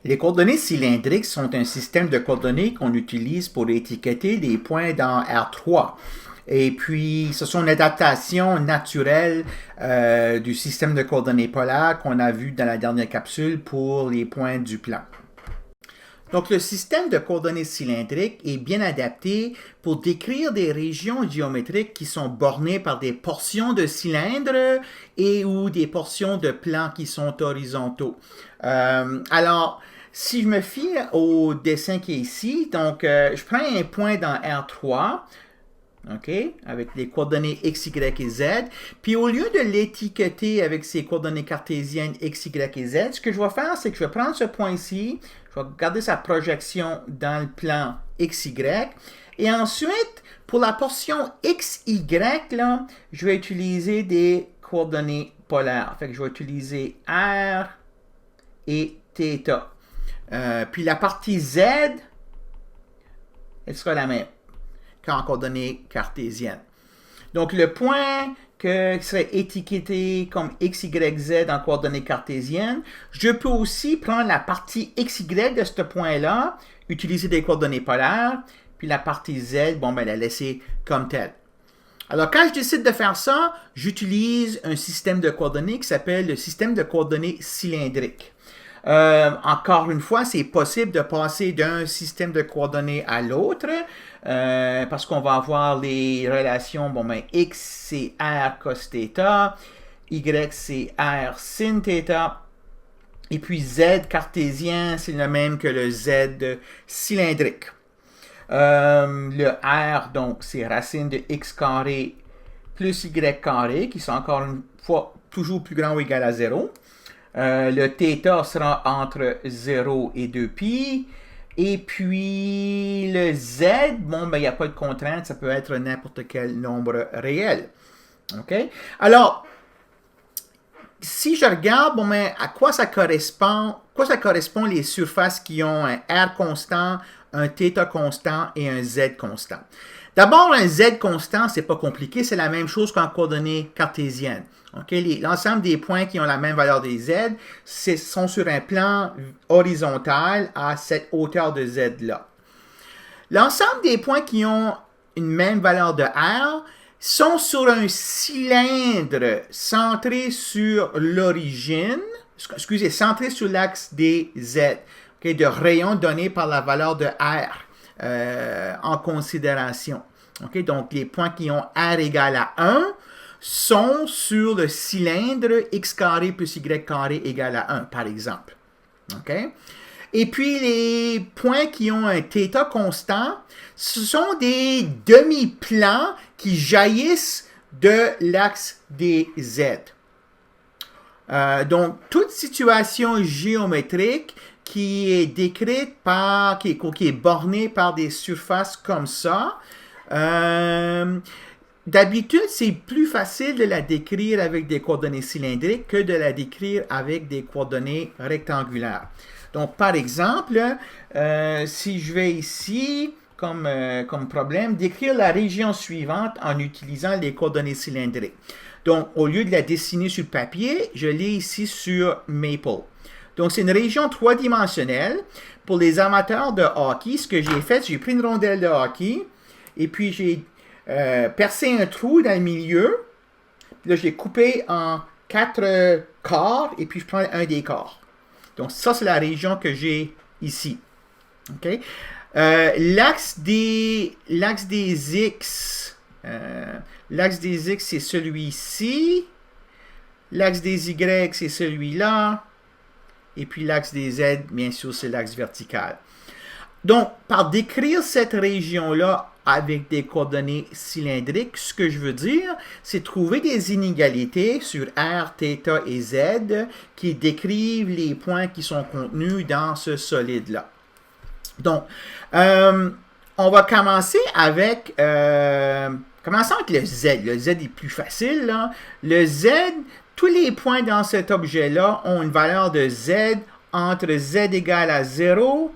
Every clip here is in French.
Les coordonnées cylindriques sont un système de coordonnées qu'on utilise pour étiqueter les points dans R3. Et puis, ce sont une adaptation naturelle du système de coordonnées polaires qu'on a vu dans la dernière capsule pour les points du plan. Donc, le système de coordonnées cylindriques est bien adapté pour décrire des régions géométriques qui sont bornées par des portions de cylindres et ou des portions de plans qui sont horizontaux. Alors, si je me fie au dessin qui est ici, donc je prends un point dans R3, OK, avec les coordonnées x, y et z. Puis au lieu de l'étiqueter avec ses coordonnées cartésiennes x, y et z, ce que je vais faire, c'est que je vais prendre ce point ici, je vais garder sa projection dans le plan x, y, et ensuite, pour la portion x, y, là, je vais utiliser des coordonnées polaires. Fait que je vais utiliser r et θ. Puis la partie z, elle sera la même qu'en coordonnées cartésiennes. Donc, le point qui serait étiqueté comme x, y, z en coordonnées cartésiennes, je peux aussi prendre la partie x, y de ce point-là, utiliser des coordonnées polaires, puis la partie z, bon, ben, la laisser comme telle. Alors, quand je décide de faire ça, j'utilise un système de coordonnées qui s'appelle le système de coordonnées cylindriques. Encore une fois, c'est possible de passer d'un système de coordonnées à l'autre parce qu'on va avoir les relations, bon ben x c'est r cos θ, y c'est r sin θ, et puis z cartésien c'est le même que le z cylindrique. Le r donc c'est racine de x carré plus y carré qui sont encore une fois toujours plus grand ou égal à 0. Le θ sera entre 0 et 2π. Et puis le z, bon, ben, il n'y a pas de contrainte, ça peut être n'importe quel nombre réel. OK? Alors, si je regarde, bon, ben, à quoi ça correspond les surfaces qui ont un r constant, un θ constant et un z constant. D'abord, un z constant, c'est pas compliqué, c'est la même chose qu'en coordonnées cartésiennes. Okay? L'ensemble des points qui ont la même valeur des z sont sur un plan horizontal à cette hauteur de z-là. L'ensemble des points qui ont une même valeur de r sont sur un cylindre centré sur l'origine, centré sur l'axe des z, okay, de rayons donnés par la valeur de r en considération. Okay, donc, les points qui ont r égale à 1 sont sur le cylindre x carré plus y carré égale à 1, par exemple. Okay? Et puis, les points qui ont un θ constant, ce sont des demi-plans qui jaillissent de l'axe des z. Donc, toute situation géométrique qui est décrite par, qui est bornée par des surfaces comme ça, d'habitude, c'est plus facile de la décrire avec des coordonnées cylindriques que de la décrire avec des coordonnées rectangulaires. Donc, par exemple, si je vais ici, comme problème, décrire la région suivante en utilisant les coordonnées cylindriques. Donc, au lieu de la dessiner sur le papier, je l'ai ici sur Maple. Donc, c'est une région trois-dimensionnelle. Pour les amateurs de hockey, ce que j'ai fait, j'ai pris une rondelle de hockey et puis j'ai percé un trou dans le milieu. Puis là, je l'ai coupé en 4 quarts et puis je prends un des quarts. Donc, ça, c'est la région que j'ai ici. OK? L'axe des X, c'est celui-ci. L'axe des Y, c'est celui-là. Et puis, l'axe des Z, bien sûr, c'est l'axe vertical. Donc, par décrire cette région-là avec des coordonnées cylindriques, ce que je veux dire, c'est trouver des inégalités sur R, θ et Z qui décrivent les points qui sont contenus dans ce solide-là. Donc, on va commencer avec... commençons avec le Z. Le Z est plus facile, là. Le Z, tous les points dans cet objet-là ont une valeur de Z entre Z égale à 0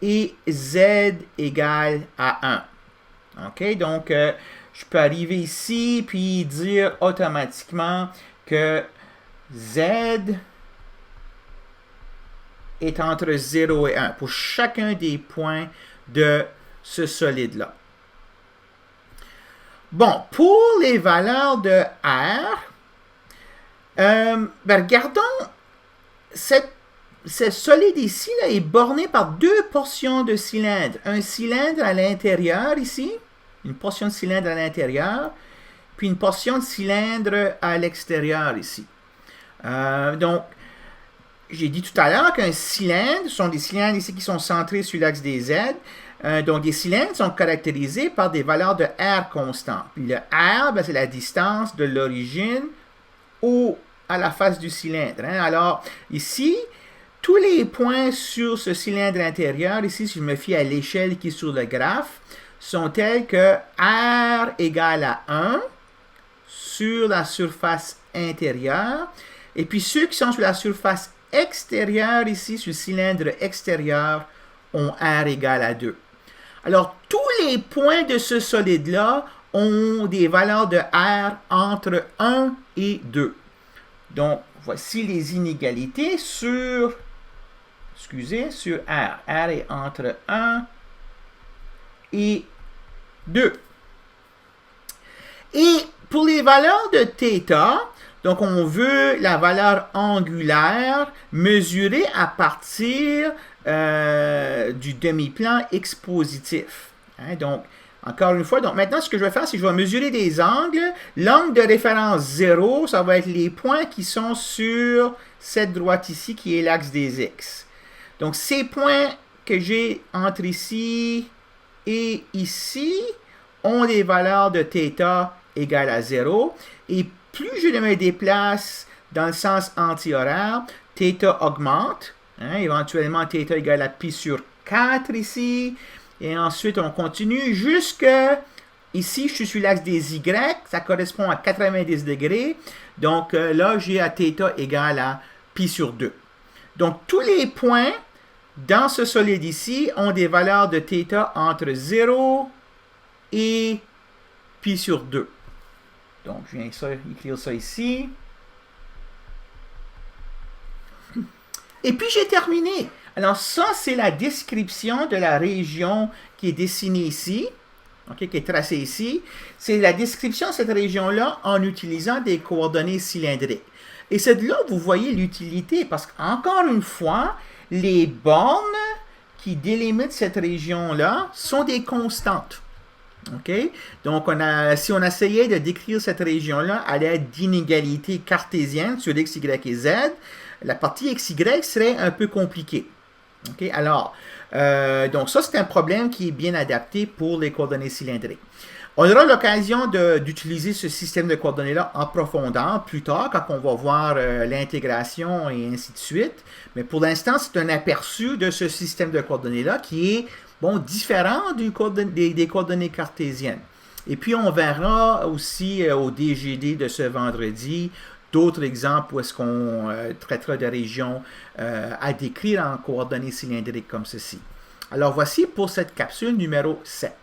et Z égale à 1. OK? Donc, je peux arriver ici puis dire automatiquement que Z est entre 0 et 1 pour chacun des points de ce solide-là. Bon, pour les valeurs de R, regardons, ce solide ici là, est borné par deux portions de cylindre. Un cylindre à l'intérieur ici, une portion de cylindre à l'intérieur, puis une portion de cylindre à l'extérieur ici. Donc, j'ai dit tout à l'heure qu'un cylindre, ce sont des cylindres ici qui sont centrés sur l'axe des Z. Donc, des cylindres sont caractérisés par des valeurs de R constantes. Puis le R, c'est la distance de l'origine à la face du cylindre. Alors, ici, tous les points sur ce cylindre intérieur, ici, si je me fie à l'échelle qui est sur le graphe, sont tels que R égale à 1 sur la surface intérieure. Et puis, ceux qui sont sur la surface extérieure, ici, sur le cylindre extérieur, ont R égale à 2. Alors, tous les points de ce solide-là ont des valeurs de R entre 1 et 2. Donc, voici les inégalités sur R. R est entre 1 et 2. Et pour les valeurs de θ, donc on veut la valeur angulaire mesurée à partir du demi-plan x positif. Donc, encore une fois, donc maintenant, ce que je vais faire, c'est que je vais mesurer des angles. L'angle de référence 0, ça va être les points qui sont sur cette droite ici, qui est l'axe des x. Donc, ces points que j'ai entre ici et ici ont des valeurs de θ égales à 0. Et plus je me déplace dans le sens anti-horaire, θ augmente. Éventuellement, θ égale à pi sur 4 ici. Et ensuite, on continue jusqu'à ici, je suis sur l'axe des Y. Ça correspond à 90 degrés. Donc là, j'ai à θ égale à pi sur 2. Donc, tous les points dans ce solide ici ont des valeurs de θ entre 0 et pi sur 2. Donc, je viens écrire ça ici. Et puis, j'ai terminé. Alors, ça, c'est la description de la région qui est dessinée ici, qui est tracée ici. C'est la description de cette région-là en utilisant des coordonnées cylindriques. Et c'est de là que vous voyez l'utilité, parce qu'encore une fois, les bornes qui délimitent cette région-là sont des constantes. Donc, si on essayait de décrire cette région-là à l'aide d'inégalités cartésiennes sur x, y et z, la partie x, y serait un peu compliquée. Alors, donc ça, c'est un problème qui est bien adapté pour les coordonnées cylindriques. On aura l'occasion d'utiliser ce système de coordonnées-là en profondeur plus tard, quand on va voir l'intégration et ainsi de suite. Mais pour l'instant, c'est un aperçu de ce système de coordonnées-là qui est différent des coordonnées cartésiennes. Et puis, on verra aussi au DGD de ce vendredi d'autres exemples où est-ce qu'on traitera de régions à décrire en coordonnées cylindriques comme ceci. Alors, voici pour cette capsule numéro 7.